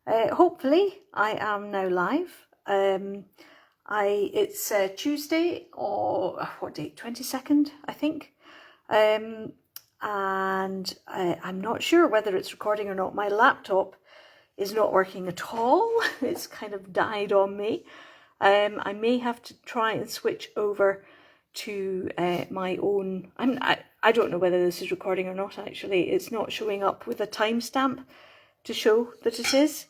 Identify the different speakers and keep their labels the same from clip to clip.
Speaker 1: Hopefully I am now live. It's Tuesday, or what date? 22nd, I think. And I'm not sure whether it's recording or not. My laptop is not working at all. It's kind of died on me. I may have to try and switch over to my own. I don't know whether this is recording or not, actually. It's not showing up with a timestamp to show that it is.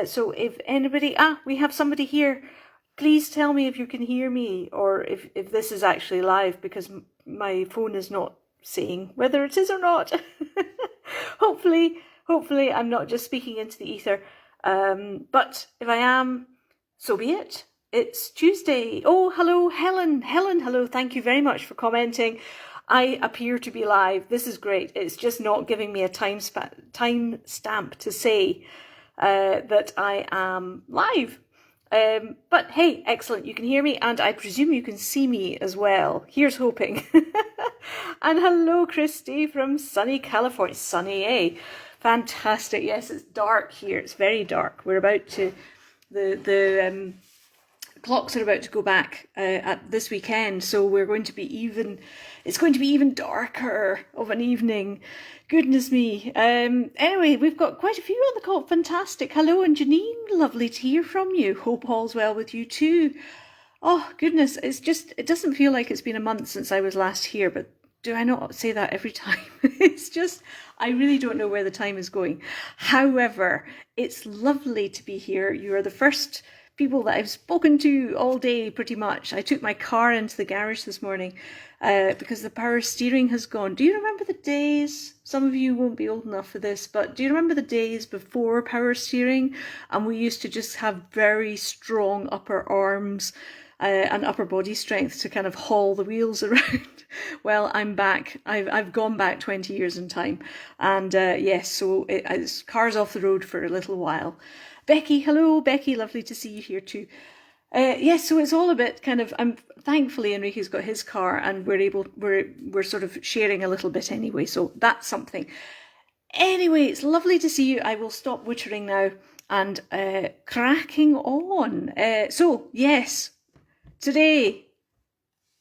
Speaker 1: So if anybody, we have somebody here. Please tell me if you can hear me, or if this is actually live, because my phone is not saying whether it is or not. Hopefully I'm not just speaking into the ether. But if I am, so be it. It's Tuesday. Oh, hello, Helen. Hello. Thank you very much for commenting. I appear to be live. This is great. It's just not giving me a time stamp to say that I am live. But hey, excellent. You can hear me, and I presume you can see me as well. Here's hoping. And hello, Christy from sunny California. Sunny, eh? Fantastic. Yes, it's dark here. It's very dark. We're about to, the clocks are about to go back at this weekend, so we're going to be it's going to be even darker of an evening. Goodness me. Anyway, we've got quite a few on the call. Fantastic. Hello, and Janine, lovely to hear from you. Hope all's well with you too. Oh, goodness, it doesn't feel like it's been a month since I was last here, but do I not say that every time? It's just, I really don't know where the time is going. However, it's lovely to be here. You are the first people that I've spoken to all day, pretty much. I took my car into the garage this morning because the power steering has gone. Do you remember the days? Some of you won't be old enough for this, but do you remember the days before power steering? And we used to just have very strong upper arms and upper body strength to kind of haul the wheels around. Well, I'm back. I've gone back 20 years in time. And yes, so it's cars off the road for a little while. Becky, hello, Becky, lovely to see you here too. Yes, so it's all a bit kind of, thankfully Enrique's got his car, and we're sort of sharing a little bit anyway, so that's something. Anyway, it's lovely to see you. I will stop wittering now and cracking on. So yes, today,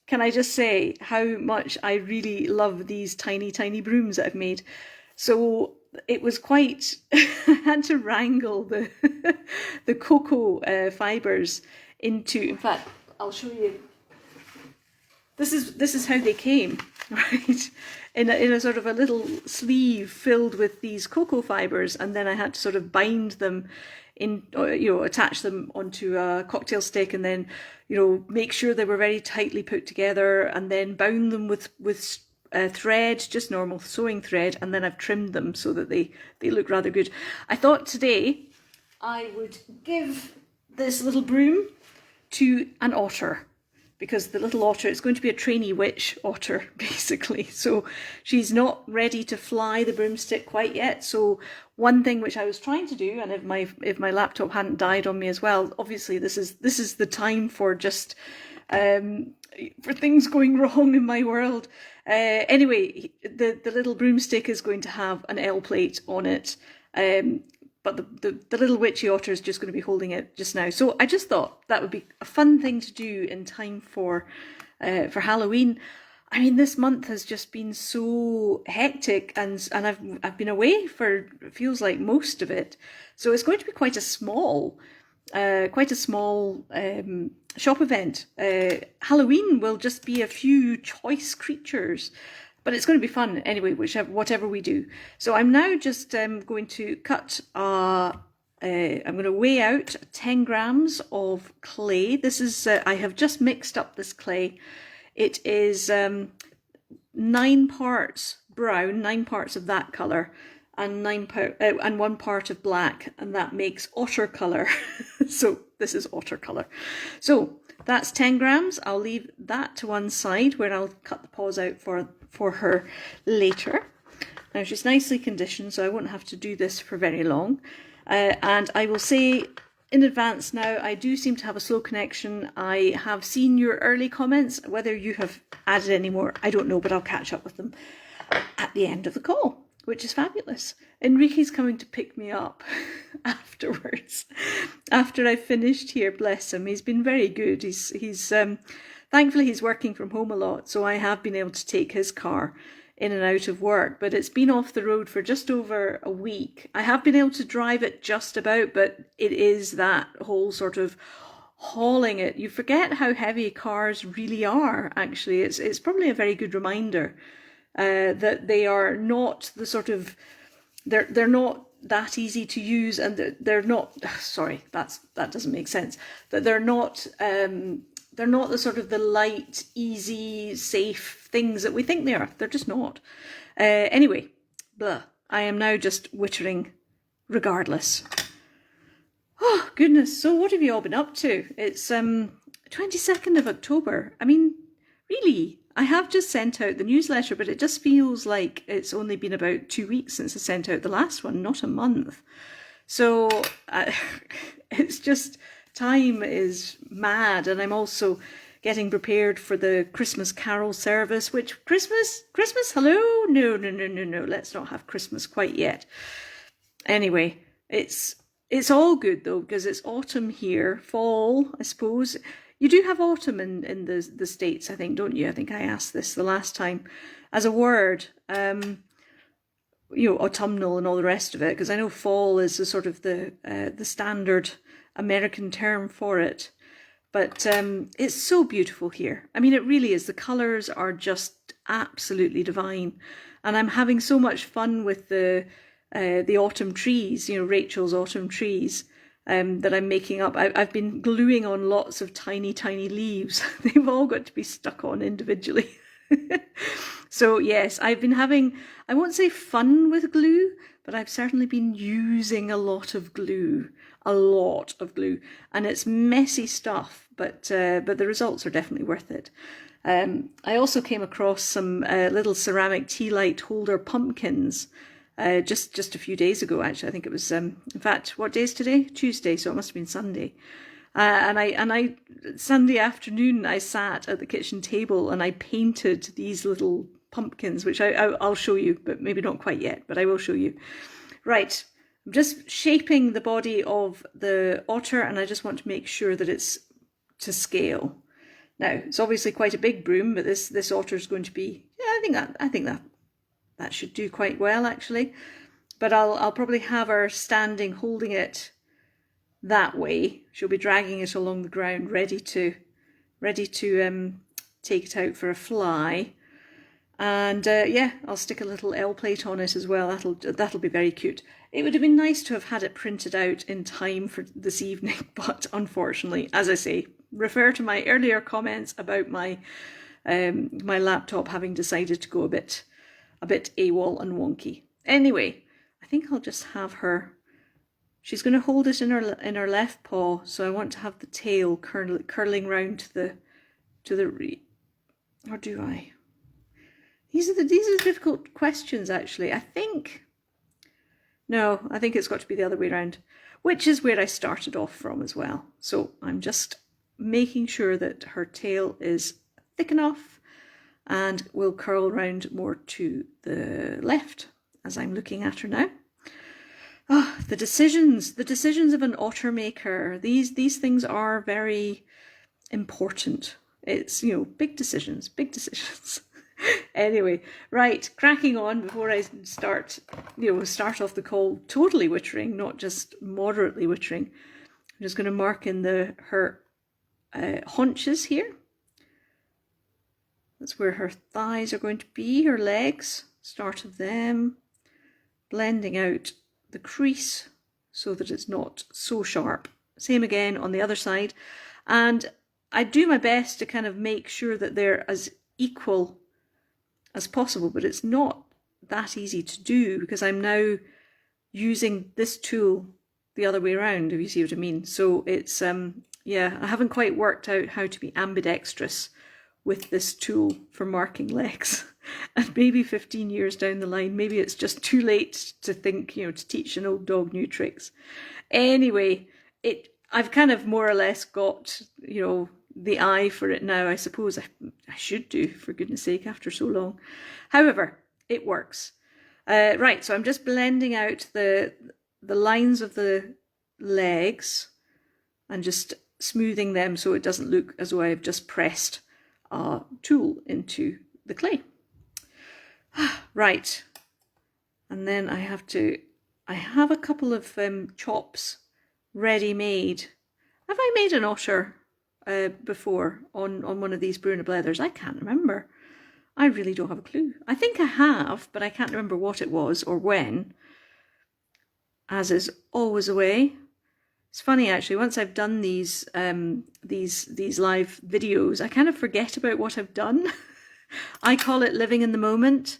Speaker 1: can I just say how much I really love these tiny brooms that I've made. So it was quite, I had to wrangle the coco fibres into, in fact, I'll show you. This is how they came, right? In a sort of a little sleeve filled with these coco fibres, and then I had to sort of bind them in, attach them onto a cocktail stick, and then, make sure they were very tightly put together, and then bound them with thread, just normal sewing thread, and then I've trimmed them so that they look rather good. I thought today I would give this little broom to an otter, because the little otter, it's going to be a trainee witch otter, basically. So she's not ready to fly the broomstick quite yet. So one thing which I was trying to do, and if my laptop hadn't died on me as well, obviously this is the time for just for things going wrong in my world. Anyway, the little broomstick is going to have an L plate on it, but the little witchy otter is just going to be holding it just now. So I just thought that would be a fun thing to do in time for Halloween. I mean, this month has just been so hectic, and I've been away for, it feels like, most of it. So it's going to be quite a small shop event. Halloween will just be a few choice creatures, but it's going to be fun anyway, whatever we do. So I'm now just going to cut, I'm going to weigh out 10 grams of clay. This is, I have just mixed up this clay. It is 9 parts brown, 9 parts of that colour, and 1 part of black, and that makes otter colour. So this is otter colour. So that's 10 grams. I'll leave that to one side where I'll cut the paws out for her later. Now she's nicely conditioned, so I won't have to do this for very long. And I will say in advance now, I do seem to have a slow connection. I have seen your early comments. Whether you have added any more, I don't know, but I'll catch up with them at the end of the call. which is fabulous. Enrique's coming to pick me up afterwards, after I've finished here, bless him. He's been very good. He's thankfully he's working from home a lot, so I have been able to take his car in and out of work, but it's been off the road for just over a week. I have been able to drive it just about, but it is that whole sort of hauling it. You forget how heavy cars really are, actually. It's probably a very good reminder that they are not the sort of, they're not that easy to use, and they're not, sorry, that doesn't make sense, that they're not the sort of the light, easy, safe things that we think they are. They're just not. Anyway, blah. I am now just wittering regardless. Oh, goodness. So what have you all been up to? It's 22nd of October. I mean, really, I have just sent out the newsletter, but it just feels like it's only been about 2 weeks since I sent out the last one, not a month. So it's just, time is mad, and I'm also getting prepared for the Christmas carol service, which Christmas, hello? No, let's not have Christmas quite yet. Anyway, it's all good though, because it's autumn here, fall, I suppose. You do have autumn in the States, I think, don't you? I think I asked this the last time as a word, autumnal and all the rest of it, because I know fall is the sort of the standard American term for it. But it's so beautiful here. I mean, it really is. The colours are just absolutely divine. And I'm having so much fun with the autumn trees, Rachel's autumn trees that I'm making up. I've been gluing on lots of tiny, tiny leaves. They've all got to be stuck on individually. So yes, I've been having, I won't say fun with glue, but I've certainly been using a lot of glue. And it's messy stuff, but the results are definitely worth it. I also came across some little ceramic tea light holder pumpkins just a few days ago, actually. I think it was, in fact, what day is today? Tuesday, so it must have been Sunday. And I Sunday afternoon, I sat at the kitchen table and I painted these little pumpkins, which I'll show you, but maybe not quite yet, but I will show you. Right, I'm just shaping the body of the otter, and I just want to make sure that it's to scale. Now, it's obviously quite a big broom, but this otter is going to be, yeah, I think that should do quite well, actually. But I'll probably have her standing, holding it that way. She'll be dragging it along the ground, ready to take it out for a fly. And yeah, I'll stick a little L plate on it as well. That'll be very cute. It would have been nice to have had it printed out in time for this evening, but unfortunately, as I say, refer to my earlier comments about my my laptop having decided to go a bit AWOL and wonky. Anyway, I think I'll just have her. She's going to hold it in her left paw, so I want to have the tail curling round to the or do I? These are the difficult questions, actually. I think it's got to be the other way around, which is where I started off from as well. So I'm just making sure that her tail is thick enough and will curl round more to the left as I'm looking at her now. Ah, the decisions of an otter maker. These things are very important. It's, big decisions. Anyway, right, cracking on before I start off the call totally wittering, not just moderately wittering. I'm just going to mark in her haunches here. That's where her thighs are going to be, her legs, start of them, blending out the crease so that it's not so sharp. Same again on the other side. And I do my best to kind of make sure that they're as equal as possible, but it's not that easy to do because I'm now using this tool the other way around, if you see what I mean. So it's, yeah, I haven't quite worked out how to be ambidextrous with this tool for marking legs. And maybe 15 years down the line, maybe it's just too late to think, to teach an old dog new tricks. Anyway, I've kind of more or less got, the eye for it now. I suppose I should do, for goodness sake, after so long. However, it works. Right, so I'm just blending out the lines of the legs and just smoothing them so it doesn't look as though I've just pressed a tool into the clay. Right, and then I have a couple of chops ready made. Have I made an otter before on one of these Brew and Blethers? I can't remember. I really don't have a clue. I think I have, but I can't remember what it was or when, as is always the way. It's funny actually, once I've done these live videos, I kind of forget about what I've done. I call it living in the moment.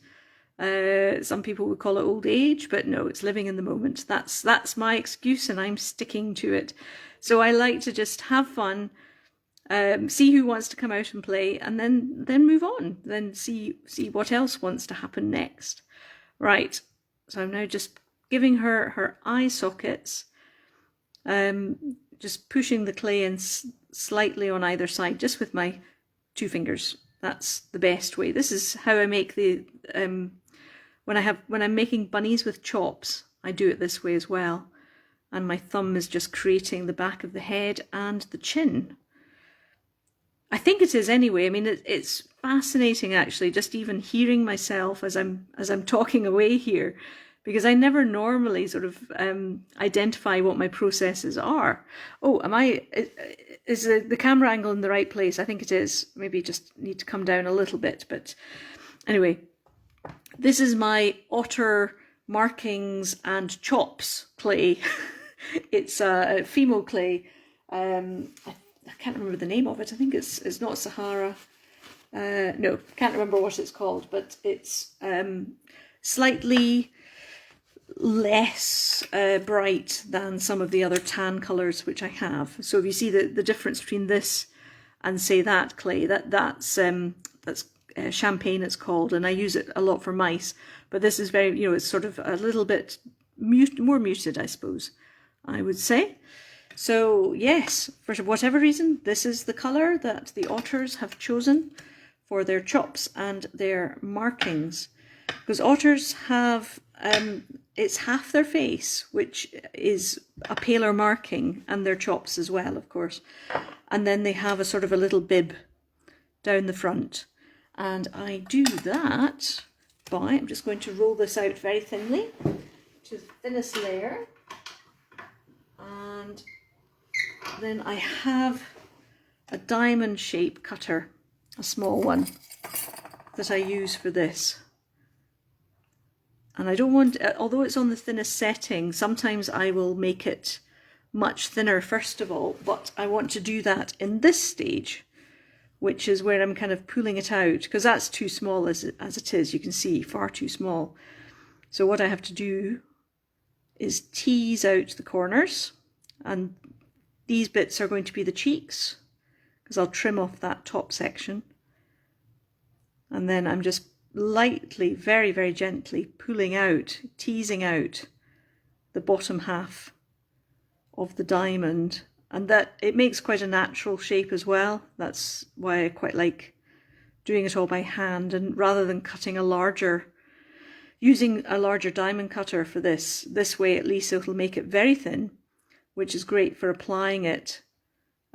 Speaker 1: Some people would call it old age, but no, it's living in the moment. That's my excuse, and I'm sticking to it. So I like to just have fun, see who wants to come out and play, and then move on. Then see what else wants to happen next. Right. So I'm now just giving her eye sockets. Just pushing the clay in slightly on either side, just with my 2 fingers. That's the best way. This is how I make the when I'm making bunnies with chops, I do it this way as well. And my thumb is just creating the back of the head and the chin. I think it is anyway. I mean, it's fascinating actually, just even hearing myself as I'm talking away here, because I never normally sort of identify what my processes are. Oh, is the camera angle in the right place? I think it is. Maybe just need to come down a little bit. But anyway, this is my otter markings and chops clay. It's a Fimo clay. I can't remember the name of it. I think it's not Sahara. No, can't remember what it's called, but it's slightly less bright than some of the other tan colours which I have. So if you see the difference between this and say that clay, that's champagne it's called, and I use it a lot for mice. But this is very, it's sort of a little bit more muted, I suppose, I would say. So yes, for whatever reason, this is the colour that the otters have chosen for their chops and their markings. Because otters have, it's half their face, which is a paler marking, and their chops as well, of course. And then they have a sort of a little bib down the front. And I do that by, I'm just going to roll this out very thinly to the thinnest layer. And then I have a diamond shape cutter, a small one, that I use for this. And I don't want, although it's on the thinnest setting, sometimes I will make it much thinner first of all, but I want to do that in this stage, which is where I'm kind of pulling it out, because that's too small as it is, you can see, far too small. So what I have to do is tease out the corners, and these bits are going to be the cheeks, because I'll trim off that top section. And then I'm just lightly, very, very gently pulling out, teasing out the bottom half of the diamond. And that it makes quite a natural shape as well. That's why I quite like doing it all by hand, and rather than using a larger diamond cutter for this way at least it'll make it very thin, which is great for applying it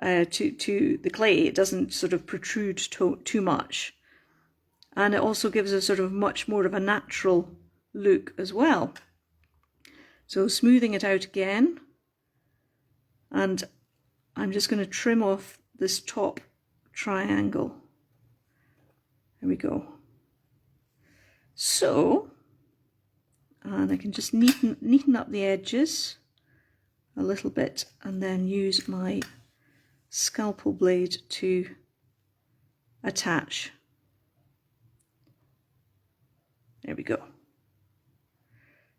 Speaker 1: to the clay. It doesn't sort of protrude too much. And it also gives a sort of much more of a natural look as well. So smoothing it out again, and I'm just going to trim off this top triangle. There we go. So, and I can just neaten up the edges a little bit, and then use my scalpel blade to attach. There we go.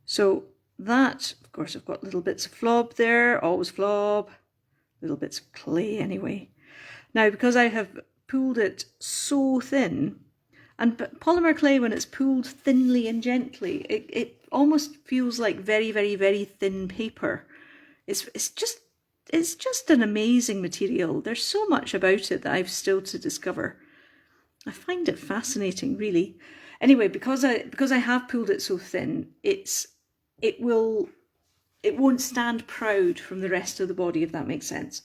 Speaker 1: So that, of course, I've got little bits of flob there, always flob, little bits of clay anyway. Now, because I have pulled it so thin, and polymer clay, when it's pulled thinly and gently, it almost feels like very, very, very thin paper. It's just an amazing material. There's so much about it that I've still to discover. I find it fascinating, really. Anyway, because I have pulled it so thin, it won't stand proud from the rest of the body, if that makes sense.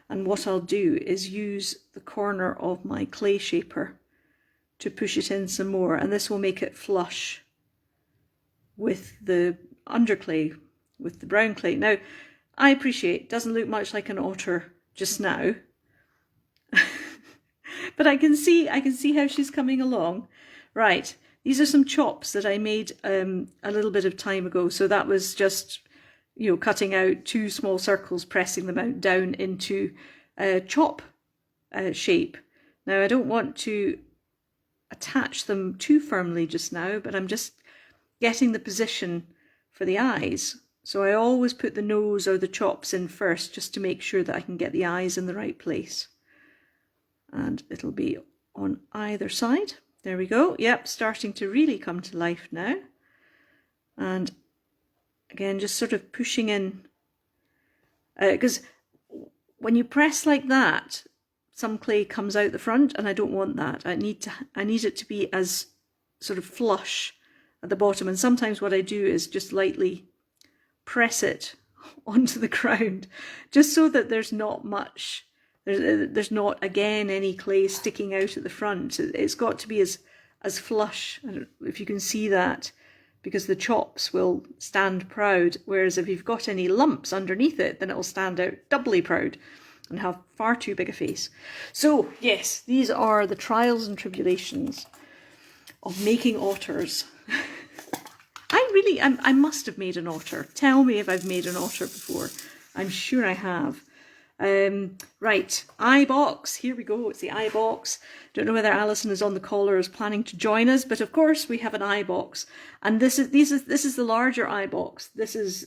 Speaker 1: And what I'll do is use the corner of my clay shaper to push it in some more, and this will make it flush with the underclay, with the brown clay. Now, I appreciate it doesn't look much like an otter just now, but I can see how she's coming along. Right, these are some chops that I made a little bit of time ago. So that was just, you know, cutting out 2 small circles, pressing them out down into a chop shape. Now, I don't want to attach them too firmly just now, but I'm just getting the position for the eyes. So I always put the nose or the chops in first, just to make sure that I can get the eyes in the right place. And it'll be on either side. There we go. Yep, starting to really come to life now. And again, just sort of pushing in, because when you press like that, some clay comes out the front, and I don't want that. I need it to be as sort of flush at the bottom. And sometimes what I do is just lightly press it onto the ground, just so that there's not much, there's not again any clay sticking out at the front. It's got to be as flush. I don't know if you can see that, because the chops will stand proud, whereas if you've got any lumps underneath it, then it will stand out doubly proud and have far too big a face. So yes, these are the trials and tribulations of making otters. I must have made an otter. Tell me if I've made an otter before. I'm sure I have. Right, eye box. Here we go. It's the eye box. Don't know whether Alison is on the call or is planning to join us, but of course we have an eye box, and this is the larger eye box. This is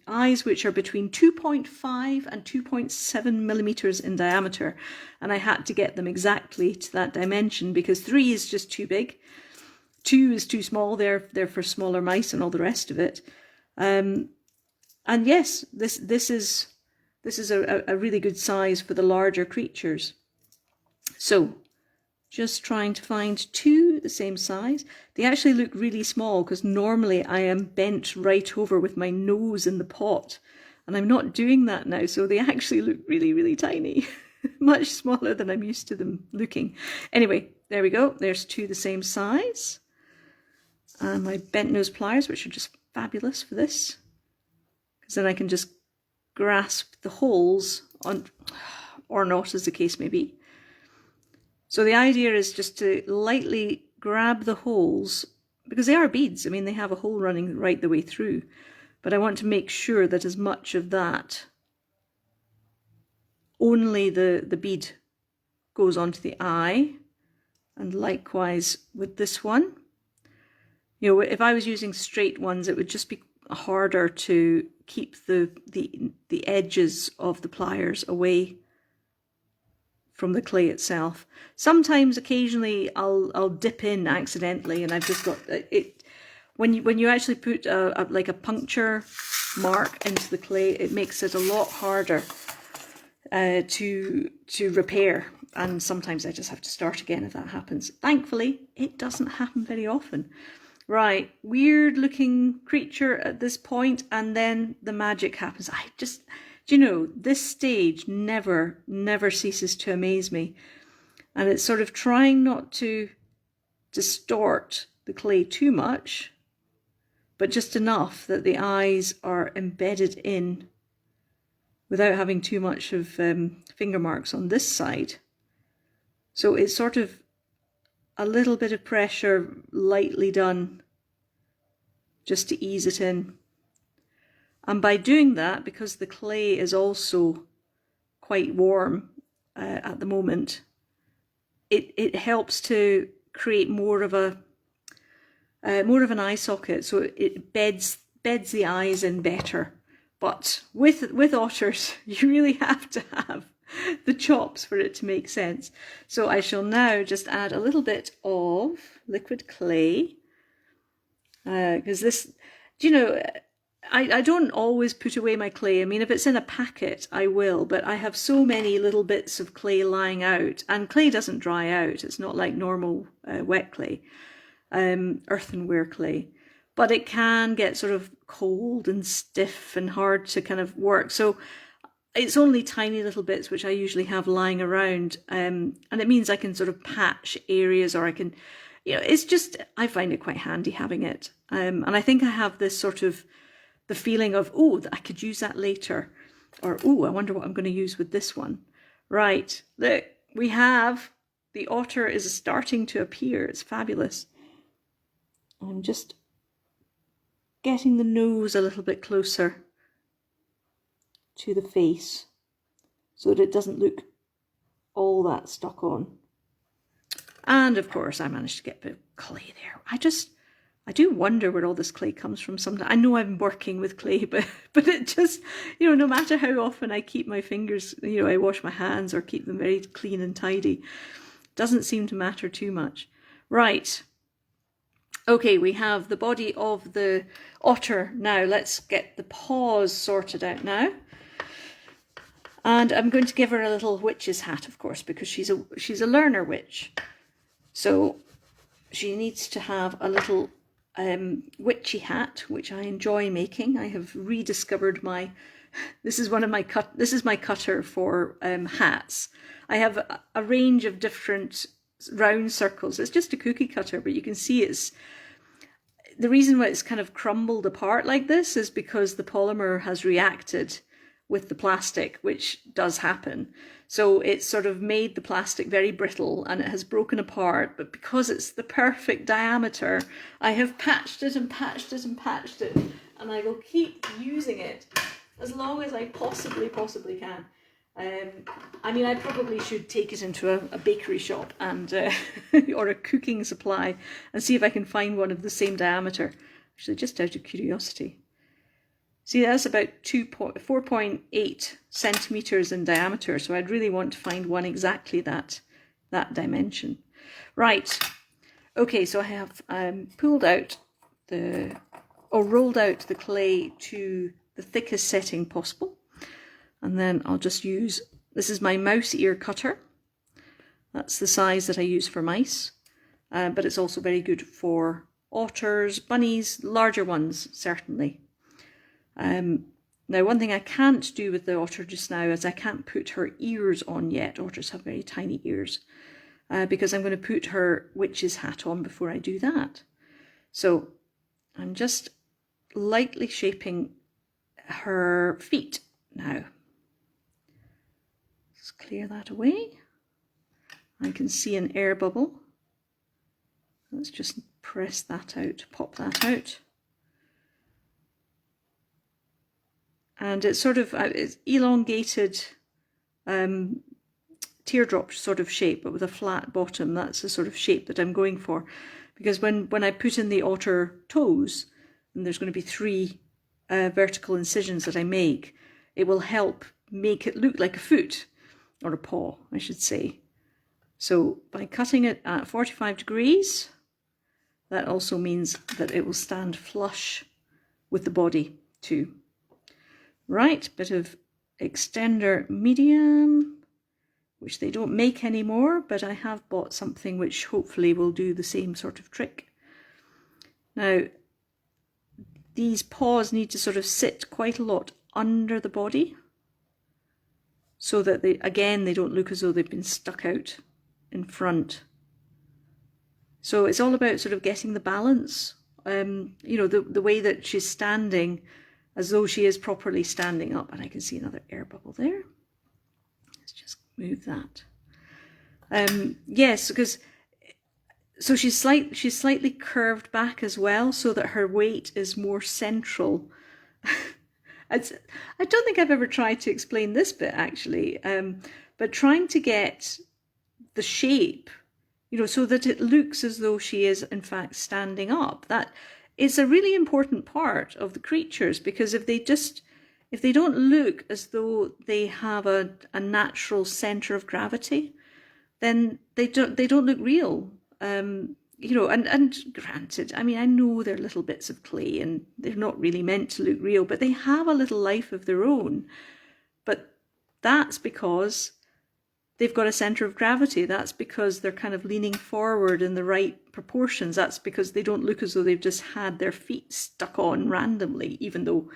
Speaker 1: eyes which are between 2.5 and 2.7 millimeters in diameter, and I had to get them exactly to that dimension because 3 is just too big. 2 is too small. They're for smaller mice and all the rest of it. And yes, this is a really good size for the larger creatures. So just trying to find 2 the same size. They actually look really small because normally I am bent right over with my nose in the pot, and I'm not doing that now. So they actually look really, really tiny, much smaller than I'm used to them looking. Anyway, there we go. There's 2 the same size. And my bent nose pliers, which are just fabulous for this, because then I can just grasp the holes on, or not, as the case may be. So the idea is just to lightly grab the holes, because they are beads. I mean, they have a hole running right the way through, but I want to make sure that as much of that, only the bead goes onto the eye, and likewise with this one. You know, if I was using straight ones, it would just be harder to keep the edges of the pliers away from the clay itself. Sometimes, occasionally, I'll dip in accidentally, and I've just got it. When you actually put like a puncture mark into the clay, it makes it a lot harder to repair. And sometimes I just have to start again if that happens. Thankfully, it doesn't happen very often. Right, weird looking creature at this point, and then the magic happens. Do you know, this stage never ceases to amaze me. And it's sort of trying not to distort the clay too much, but just enough that the eyes are embedded in without having too much of finger marks on this side. So it's sort of a little bit of pressure lightly done just to ease it in. And by doing that, because the clay is also quite warm at the moment, it helps to create more of an eye socket, so it beds the eyes in better. But with otters, you really have to have the chops for it to make sense. So I shall now just add a little bit of liquid clay, because this, you know, I don't always put away my clay. I mean, if it's in a packet, I will, but I have so many little bits of clay lying out, and clay doesn't dry out. It's not like normal wet clay. earthenware clay, but it can get sort of cold and stiff and hard to kind of work. So it's only tiny little bits which I usually have lying around, and it means I can sort of patch areas, or I can, it's just, I find it quite handy having it. And I think I have this sort of the feeling of, oh, I could use that later, or oh, I wonder what I'm going to use with this one. Right, look, we have the otter is starting to appear. It's fabulous. I'm just getting the nose a little bit closer to the face so that it doesn't look all that stuck on. And of course I managed to get a bit of clay there. I do wonder where all this clay comes from sometimes. I know I'm working with clay, but it just, no matter how often I keep my fingers, I wash my hands or keep them very clean and tidy, doesn't seem to matter too much. Right. Okay, we have the body of the otter now. Let's get the paws sorted out now. And I'm going to give her a little witch's hat, of course, because she's a learner witch. So she needs to have a little witchy hat, which I enjoy making. I have rediscovered this is my cutter for hats. I have a range of different round circles. It's just a cookie cutter, but you can see the reason why it's kind of crumbled apart like this is because the polymer has reacted with the plastic, which does happen. So it's sort of made the plastic very brittle and it has broken apart, but because it's the perfect diameter, I have patched it and patched it and patched it, and I will keep using it as long as I possibly can. I mean, I probably should take it into a bakery shop and or a cooking supply and see if I can find one of the same diameter, actually, just out of curiosity. See, that's about 4.8 centimeters in diameter, so I'd really want to find one exactly that dimension. Right, okay, so I have rolled out the clay to the thickest setting possible, and then I'll just use, this is my mouse ear cutter. That's the size that I use for mice, but it's also very good for otters, bunnies, larger ones, certainly. Now, one thing I can't do with the otter just now is I can't put her ears on yet. Otters have very tiny ears, because I'm going to put her witch's hat on before I do that. So I'm just lightly shaping her feet now. Let's clear that away. I can see an air bubble. Let's just press that out, pop that out. And it's sort of it's elongated teardrop sort of shape, but with a flat bottom. That's the sort of shape that I'm going for, because when I put in the otter toes, and there's going to be 3 vertical incisions that I make, it will help make it look like a foot, or a paw, I should say. So by cutting it at 45 degrees, that also means that it will stand flush with the body too. Right, bit of extender medium, which they don't make anymore, but I have bought something which hopefully will do the same sort of trick. Now, these paws need to sort of sit quite a lot under the body, so that they don't look as though they've been stuck out in front. So it's all about sort of getting the balance, the way that she's standing, as though she is properly standing up. And I can see another air bubble there. Let's just move that. Yes, because so she's slightly curved back as well, so that her weight is more central. I don't think I've ever tried to explain this bit actually, but trying to get the shape, so that it looks as though she is in fact standing up. That is a really important part of the creatures, because if they don't look as though they have a natural center of gravity, then they don't look real. And granted, I mean, I know they're little bits of clay and they're not really meant to look real, but they have a little life of their own. But that's because they've got a center of gravity. That's because they're kind of leaning forward in the right proportions, that's because they don't look as though they've just had their feet stuck on randomly, even though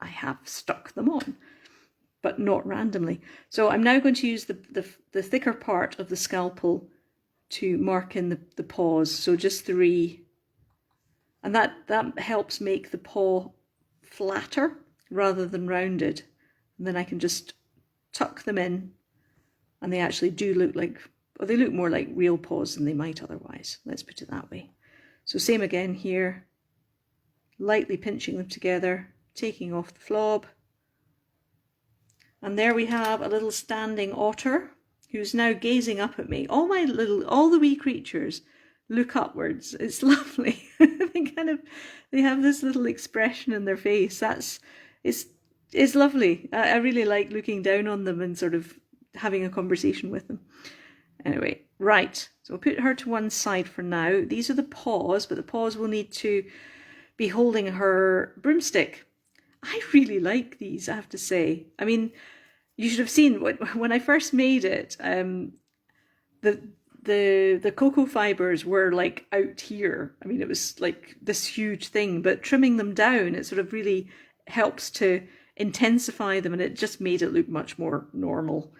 Speaker 1: I have stuck them on, but not randomly. So I'm now going to use the thicker part of the scalpel to mark in the paws, so just 3, and that helps make the paw flatter rather than rounded, and then I can just tuck them in, and they actually do look like, or they look more like real paws than they might otherwise, let's put it that way. So same again here, lightly pinching them together, taking off the flob, and there we have a little standing otter who's now gazing up at me. All the wee creatures look upwards. It's lovely. They have this little expression in their face. It's lovely. I really like looking down on them and sort of having a conversation with them. Anyway, right. So I'll put her to one side for now. These are the paws, but the paws will need to be holding her broomstick. I really like these, I have to say. I mean, you should have seen when I first made it, the cocoa fibres were like out here. I mean, it was like this huge thing, but trimming them down, it sort of really helps to intensify them, and it just made it look much more normal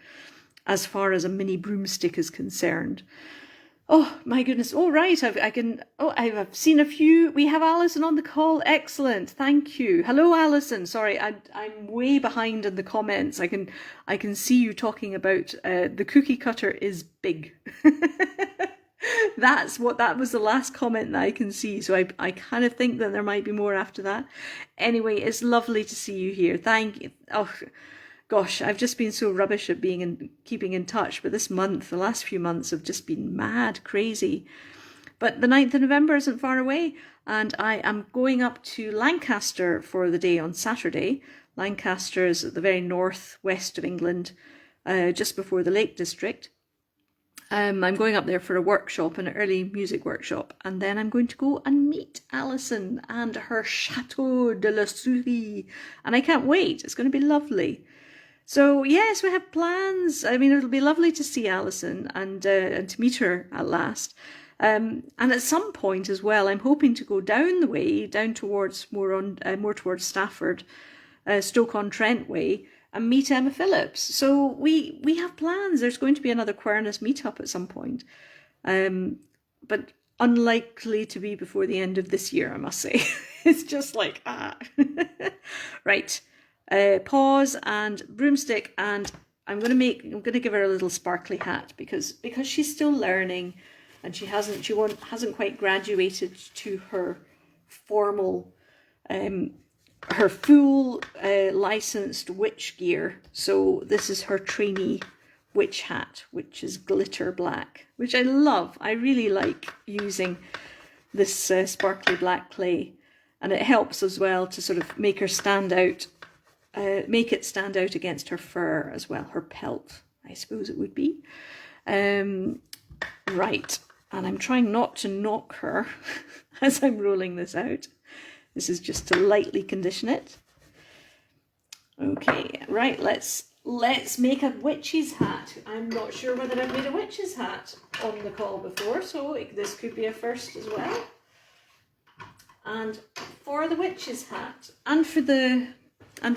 Speaker 1: as far as a mini broomstick is concerned. Oh my goodness. Oh, right. I've seen a few. We have Alison on the call. Excellent. Thank you. Hello, Alison. Sorry, I'm way behind in the comments. I can see you talking about the cookie cutter is big. That was the last comment that I can see. So I kind of think that there might be more after that. Anyway, it's lovely to see you here. Thank you. Oh, gosh, I've just been so rubbish at keeping in touch, but this month, the last few months have just been mad, crazy. But the 9th of November isn't far away, and I am going up to Lancaster for the day on Saturday. Lancaster is at the very northwest of England, just before the Lake District. I'm going up there for a workshop, an early music workshop, and then I'm going to go and meet Alison and her Chateau de la Souris, and I can't wait. It's going to be lovely. So yes, we have plans. I mean, it'll be lovely to see Alison and to meet her at last. And at some point as well, I'm hoping to go down the way, down towards more towards Stafford, Stoke-on-Trent way, and meet Emma Phillips. So we have plans. There's going to be another Querness meetup at some point, but unlikely to be before the end of this year, I must say. It's just like right. Paws and broomstick, and I'm going to give her a little sparkly hat because she's still learning, and she hasn't quite graduated to her formal her full licensed witch gear. So this is her trainee witch hat, which is glitter black, which I love. I really like using this sparkly black clay, and it helps as well to sort of make her stand out. Make it stand out against her fur as well, her pelt, I suppose it would be. Right, and I'm trying not to knock her as I'm rolling this out. This is just to lightly condition it. Okay, right, let's make a witch's hat. I'm not sure whether I've made a witch's hat on the call before, so this could be a first as well. And for the witch's hat, and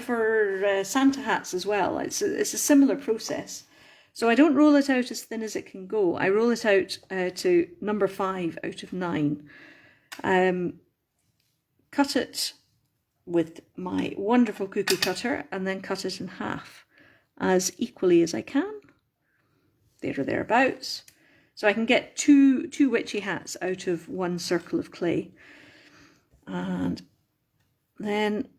Speaker 1: for Santa hats as well, it's a similar process. So I don't roll it out as thin as it can go. I roll it out to number 5 out of 9. Cut it with my wonderful cookie cutter, and then cut it in half as equally as I can. There or thereabouts. So I can get two witchy hats out of one circle of clay. And then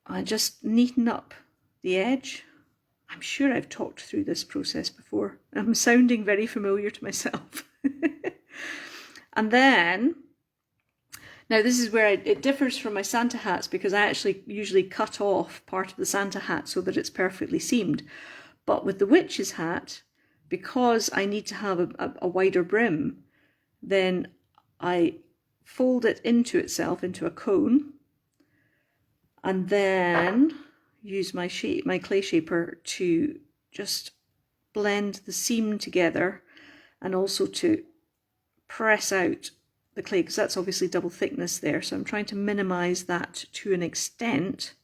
Speaker 1: I just neaten up the edge. I'm sure I've talked through this process before. I'm sounding very familiar to myself. And then, now this is where it differs from my Santa hats, because I actually usually cut off part of the Santa hat so that it's perfectly seamed. But with the witch's hat, because I need to have a wider brim, then I fold it into itself, into a cone, and then use my clay shaper to just blend the seam together, and also to press out the clay, because that's obviously double thickness there. So I'm trying to minimize that to an extent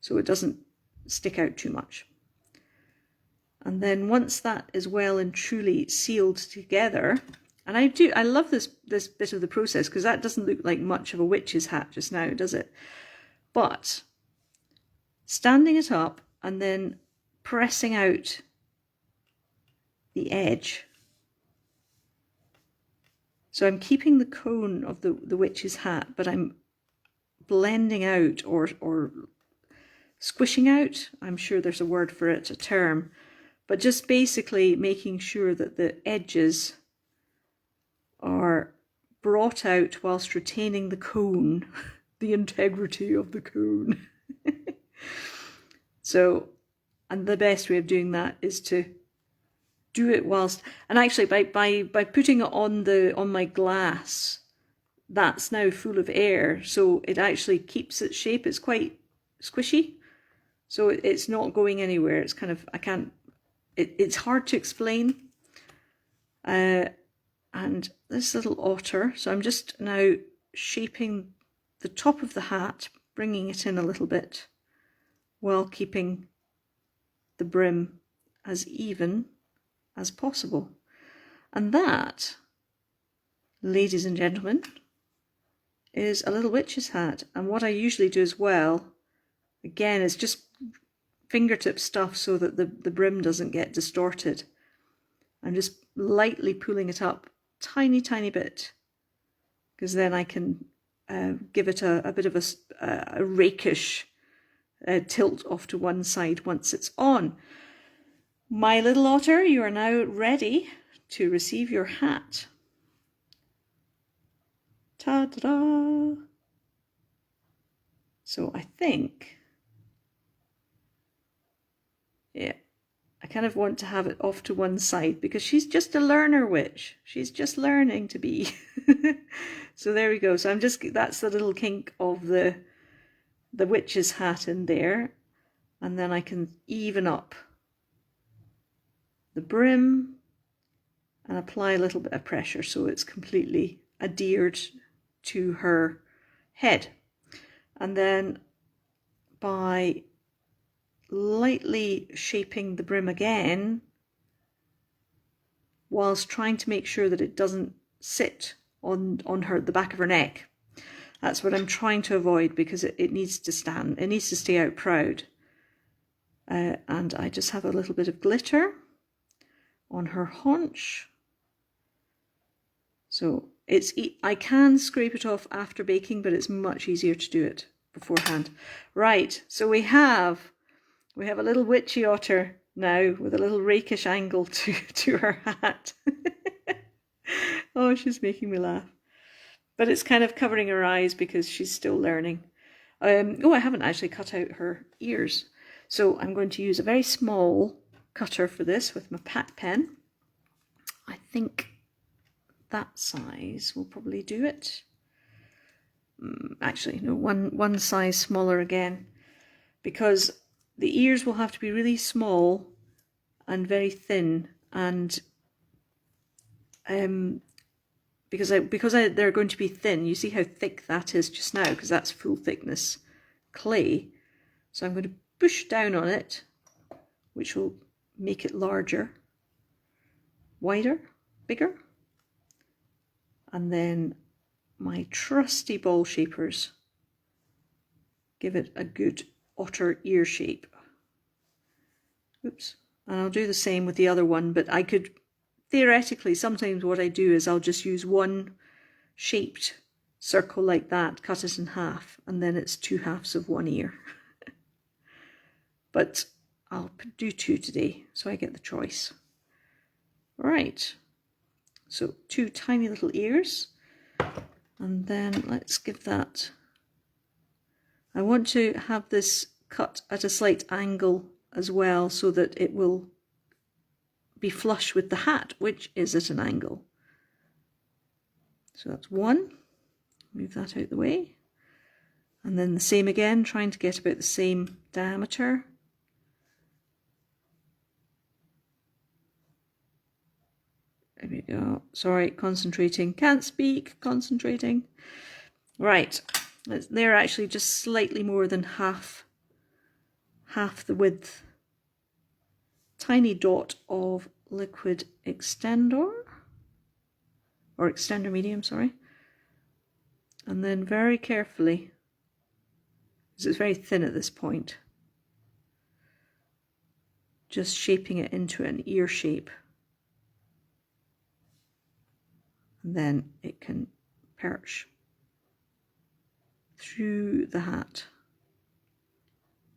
Speaker 1: so it doesn't stick out too much. And then once that is well and truly sealed together, and I love this bit of the process, because that doesn't look like much of a witch's hat just now, does it? But standing it up and then pressing out the edge. So I'm keeping the cone of the witch's hat, but I'm blending out or squishing out. I'm sure there's a word for it, a term, but just basically making sure that the edges are brought out whilst retaining the cone, the integrity of the cone. So, and the best way of doing that is to do it whilst, and actually by putting it on my glass, that's now full of air, so it actually keeps its shape. It's quite squishy, so it's not going anywhere. It's kind of, it's hard to explain. And this little otter, so I'm just now shaping the top of the hat, bringing it in a little bit, while keeping the brim as even as possible. And that, ladies and gentlemen, is a little witch's hat. And what I usually do as well, again, is just fingertip stuff so that the brim doesn't get distorted. I'm just lightly pulling it up tiny bit, because then I can give it a bit of a rakish tilt off to one side once it's on. My little otter, you are now ready to receive your hat. Ta-da! So I think, yeah, I kind of want to have it off to one side because she's just a learner witch. She's just learning to be. So there we go. So that's the little kink of the witch's hat in there. And then I can even up the brim and apply a little bit of pressure so it's completely adhered to her head. And then by lightly shaping the brim again, whilst trying to make sure that it doesn't sit on the back of her neck. That's what I'm trying to avoid, because it needs to stand, it needs to stay out proud. And I just have a little bit of glitter on her haunch. So I can scrape it off after baking, but it's much easier to do it beforehand. Right, so we have a little witchy otter now with a little rakish angle to her hat. Oh, she's making me laugh. But it's kind of covering her eyes because she's still learning. Oh, I haven't actually cut out her ears. So I'm going to use a very small cutter for this with my pat pen. I think that size will probably do it. Actually, no, one size smaller again, because the ears will have to be really small and very thin, and because they're going to be thin. You see how thick that is just now, because that's full thickness clay. So I'm going to push down on it, which will make it larger, wider, bigger. And then my trusty ball shapers give it a good otter ear shape. Oops. And I'll do the same with the other one, but I could theoretically, sometimes what I do is I'll just use one shaped circle like that, cut it in half, and then it's 2 halves of one ear. But I'll do 2 today, so I get the choice. Right, so 2 tiny little ears, and then let's give that. I want to have this cut at a slight angle as well, so that it will be flush with the hat, which is at an angle. So that's 1. Move that out the way. And then the same again, trying to get about the same diameter. There we go. Sorry, concentrating. Can't speak, concentrating. Right, they're actually just slightly more than half the width. Tiny dot of liquid extender, or extender medium, sorry. And then very carefully, because it's very thin at this point, just shaping it into an ear shape. And then it can perch through the hat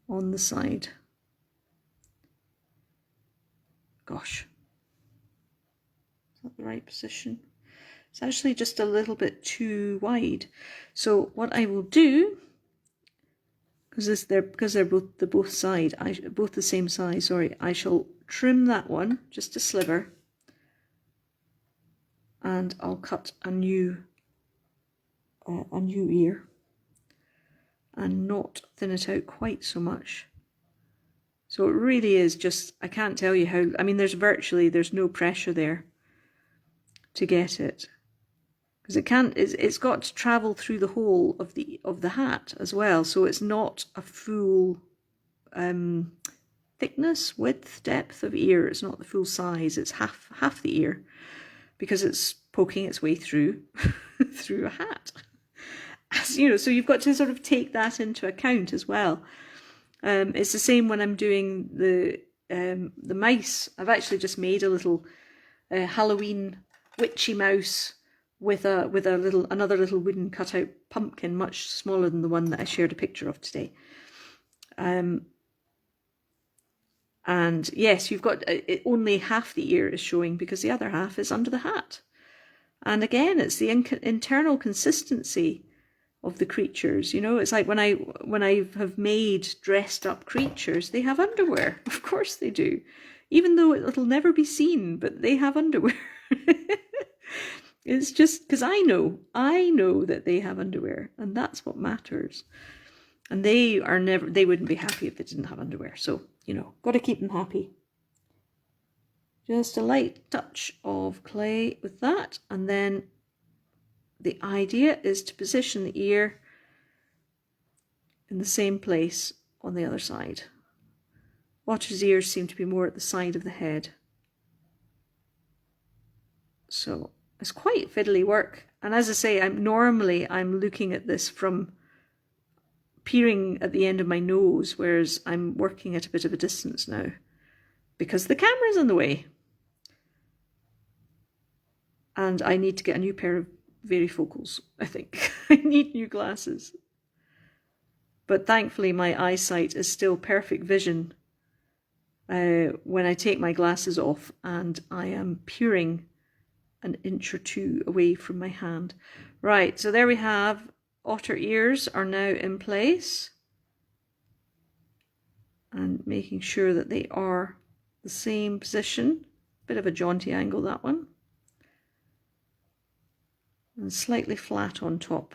Speaker 1: on the side. Gosh, is that the right position? It's actually just a little bit too wide. So what I will do, because they're both the same size. Sorry, I shall trim that one just a sliver, and I'll cut a new ear, and not thin it out quite so much. So it really is just, I can't tell you how, I mean, there's no pressure there to get it. Because it's got to travel through the whole of the hat as well. So it's not a full thickness, width, depth of ear. It's not the full size. It's half the ear, because it's poking its way through through a hat. As, you know, so you've got to sort of take that into account as well. It's the same when I'm doing the mice. I've actually just made a little Halloween witchy mouse with another little wooden cutout pumpkin, much smaller than the one that I shared a picture of today. And yes, you've got only half the ear is showing because the other half is under the hat. And again, it's the internal consistency of the creatures. You know, it's like when I have made dressed up creatures, they have underwear. Of course they do, even though it'll never be seen, but they have underwear. It's just because I know that they have underwear, and that's what matters. And they wouldn't be happy if they didn't have underwear. So, you know, got to keep them happy. Just a light touch of clay with that, and then the idea is to position the ear in the same place on the other side. Otter's ears seem to be more at the side of the head. So it's quite fiddly work. And as I say, I'm looking at this from peering at the end of my nose, whereas I'm working at a bit of a distance now because the camera's in the way. And I need to get a new pair of varifocals, I think. I need new glasses. But thankfully my eyesight is still perfect vision when I take my glasses off and I am peering an inch or two away from my hand. Right, so there we have, otter ears are now in place. And making sure that they are the same position. Bit of a jaunty angle, that one. And slightly flat on top.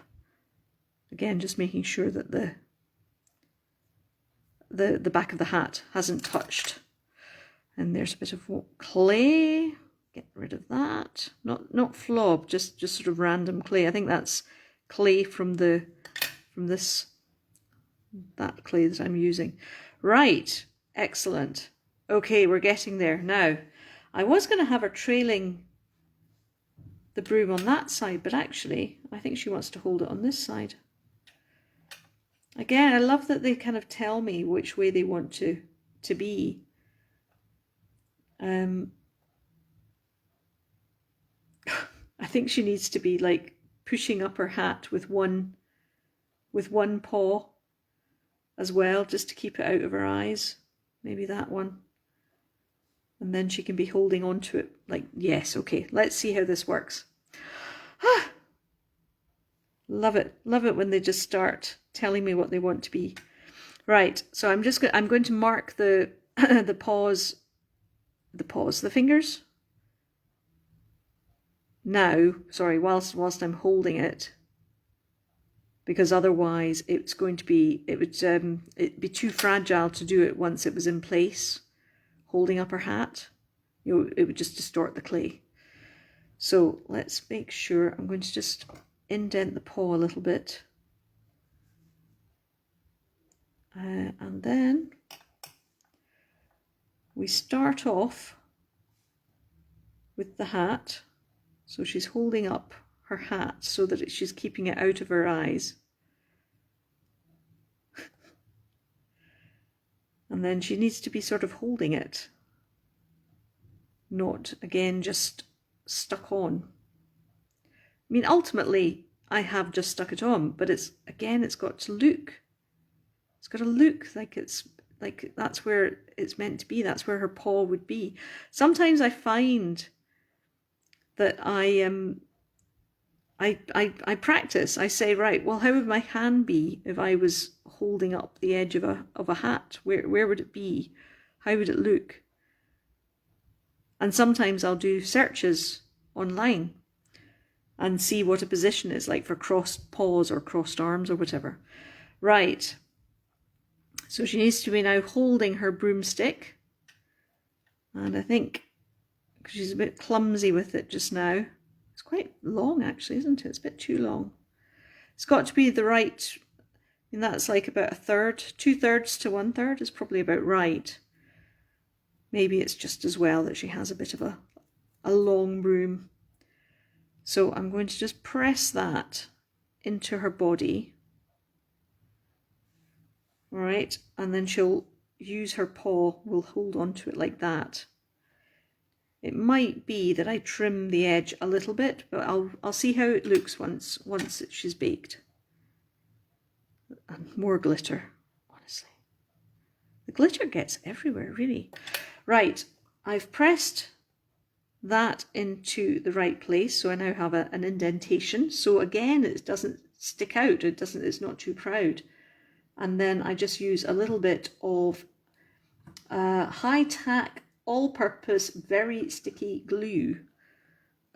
Speaker 1: Again, just making sure that the back of the hat hasn't touched. And there's a bit of clay. Get rid of that. Not flob, just sort of random clay. I think that's clay from that clay that I'm using. Right, excellent. Okay, we're getting there. Now, I was going to have her trailing the broom on that side, but actually I think she wants to hold it on this side. Again, I love that they kind of tell me which way they want to be. I think she needs to be like pushing up her hat with one paw as well, just to keep it out of her eyes. Maybe that one. And then she can be holding on to it like, yes, okay, let's see how this works. Love it when they just start telling me what they want to be. Right, so I'm going to mark the the fingers. Now, sorry, whilst I'm holding it, because otherwise it would be too fragile to do it once it was in place, holding up her hat. You know, it would just distort the clay. So let's make sure, I'm going to just indent the paw a little bit. And then we start off with the hat. So she's holding up her hat so that she's keeping it out of her eyes. And then she needs to be sort of holding it, not again just stuck on. I mean, ultimately I have just stuck it on, but it's got to look. It's got to look like it's like that's where it's meant to be. That's where her paw would be. Sometimes I find that I practice. I say, right, well, how would my hand be if I was holding up the edge of a hat? Where would it be? How would it look? And sometimes I'll do searches online and see what a position is like for crossed paws or crossed arms or whatever. Right. So she needs to be now holding her broomstick. And I think, because she's a bit clumsy with it just now, it's quite long actually, isn't it? It's a bit too long. It's got to be the right, I mean, that's like about a third, 2/3 to 1/3 is probably about right. Maybe it's just as well that she has a bit of a long broom. So I'm going to just press that into her body. All right, and then she'll use her paw, will hold on to it like that. It might be that I trim the edge a little bit, but I'll see how it looks once she's baked. And more glitter, honestly. The glitter gets everywhere, really. Right, I've pressed that into the right place, so I now have an indentation. So again, it doesn't stick out. It's not too proud. And then I just use a little bit of high tack, all-purpose, very sticky glue,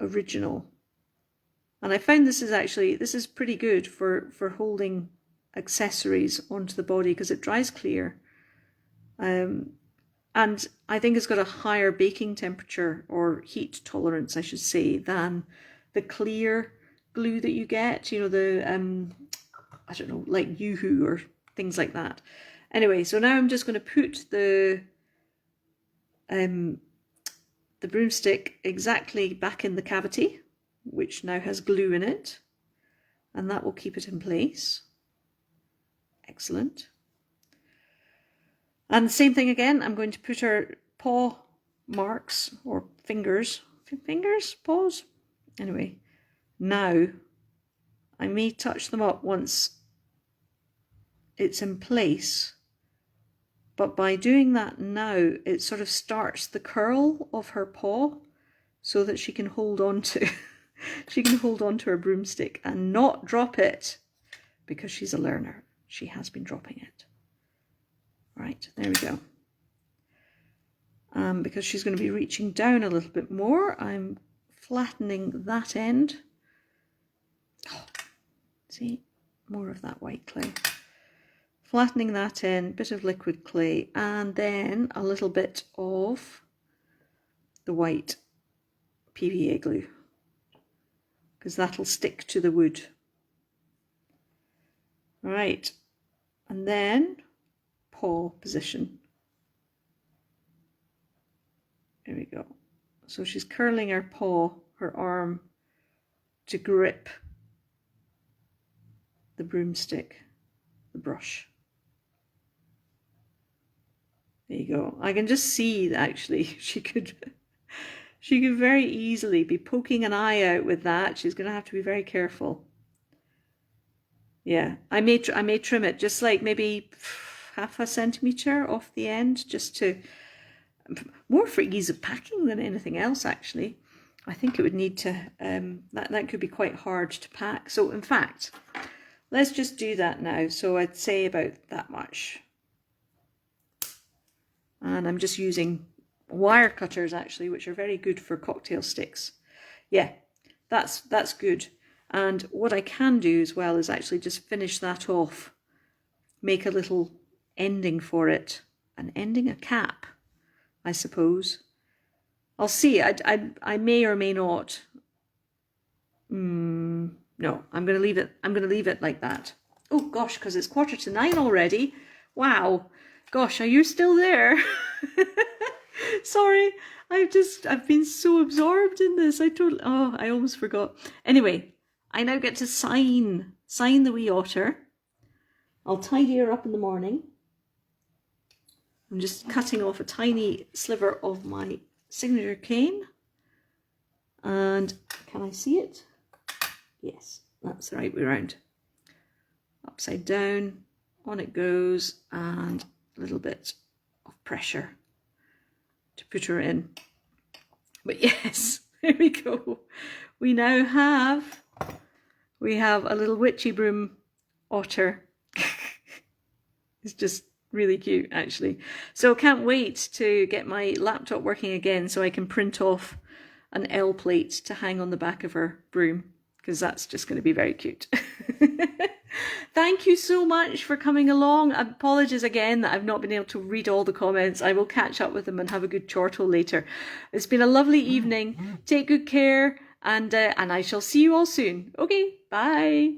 Speaker 1: original. And I found this is pretty good for holding accessories onto the body because it dries clear. And I think it's got a higher baking temperature or heat tolerance, I should say, than the clear glue that you get, you know, the, I don't know, like Yoo-hoo or things like that. Anyway, so now I'm just going to put the broomstick exactly back in the cavity, which now has glue in it, and that will keep it in place. Excellent. And the same thing again, I'm going to put her paw marks or fingers, paws? Anyway, now I may touch them up once it's in place, but by doing that now, it sort of starts the curl of her paw so that she can hold on to her broomstick and not drop it, because she's a learner. She has been dropping it. Right, there we go. Because she's going to be reaching down a little bit more, I'm flattening that end. Oh, see, more of that white clay. Flattening that end, bit of liquid clay, and then a little bit of the white PVA glue, because that'll stick to the wood. Right, and then paw position. There we go. So she's curling her paw, her arm, to grip the broomstick, the brush. There you go. I can just see that actually she could very easily be poking an eye out with that. She's going to have to be very careful. Yeah, I may trim it just like maybe 0.5 centimetre off the end, just to, more for ease of packing than anything else actually. I think it would need to, that could be quite hard to pack. So in fact, let's just do that now. So I'd say about that much. And I'm just using wire cutters actually, which are very good for cocktail sticks. Yeah, that's good. And what I can do as well is actually just finish that off, make a little ending for it, an ending, a cap, I suppose. I'll see. I may or may not No, I'm going to leave it. I'm going to leave it like that. Oh gosh, because it's 9:15 already. Wow. Gosh, are you still there? Sorry, I've been so absorbed in this. I almost forgot. Anyway, I now get to sign the wee otter. I'll tidy her up in the morning. I'm just cutting off a tiny sliver of my signature cane. And can I see it? Yes, that's the right way around. Upside down, on it goes, and a little bit of pressure to put her in. But yes, there we go. We now have a little witchy broom otter. It's just really cute, actually. So I can't wait to get my laptop working again so I can print off an L plate to hang on the back of her broom, because that's just going to be very cute. Thank you so much for coming along. Apologies again that I've not been able to read all the comments. I will catch up with them and have a good chortle later. It's been a lovely evening. Take good care, and I shall see you all soon. Okay, bye.